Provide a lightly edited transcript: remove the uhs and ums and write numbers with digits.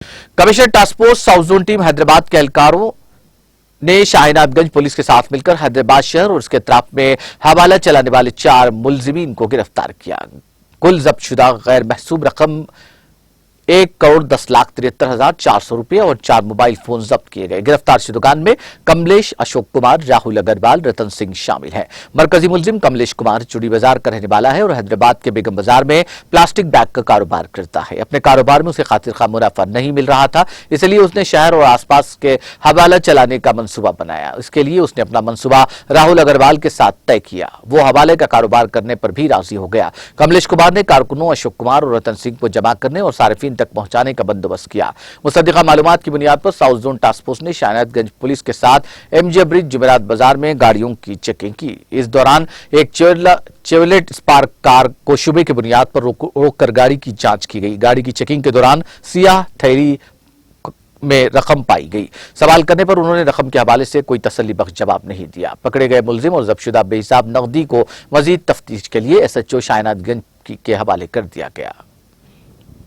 Commissioner task force south zone team Hyderabad के एहलकारों ने शाहीनाथगंज police के साथ मिलकर हैदराबाद शहर और उसके अतराफ में हवाला चलाने वाले 4 मुलजिमीन को गिरफ्तार किया। कुल जब्त शुदा गैर महसूब रकम 1,10,73,400 रुपये और 4 मोबाइल फोन जब्त किए गए। गिरफ्तार शुदगान में कमलेश, अशोक कुमार, राहुल अग्रवाल, रतन सिंह शामिल हैं। मरकजी मुलजिम कमलेश कुमार चुड़ी बाजार का रहने वाला है और हैदराबाद के बेगम बाजार में प्लास्टिक बैग का कारोबार करता है। अपने कारोबार में उसे खातिर खा मुनाफा नहीं मिल रहा था, इसलिए उसने शहर और आसपास के हवाला चलाने का मंसूबा बनाया। इसके लिए उसने अपना मंसूबा राहुल अग्रवाल के साथ तय किया। वो हवाले का कारोबार करने पर भी राजी हो गया। कमलेश कुमार ने कारकुनों अशोक कुमार और रतन सिंह को जमा करने और सारिफीन तक पहुंचाने का बंदोबस्त किया। मुसद्दिका मालूमात की बुनियाद पर साउथ जोन टास्क फोर्स ने शाहीनाथगंज पुलिस के साथ एमजे ब्रिज जुमेरात बाजार में गाड़ियों की चेकिंग की। इस दौरान एक चेवलेट स्पार्क कार को शुबे की बुनियाद पर रोककर गाड़ी की जांच की गई। गाड़ी की चेकिंग के दौरान सियाह थैली में रकम पाई गई। सवाल करने पर उन्होंने रकम के हवाले से कोई तसल्ली बख्श जवाब नहीं दिया। पकड़े गए मुलजिम और जब्तशुदा बेहिसाब नकदी को मजीद तफ्तीश के लिए SHO शाहीनाथगंज के हवाले कर दिया गया।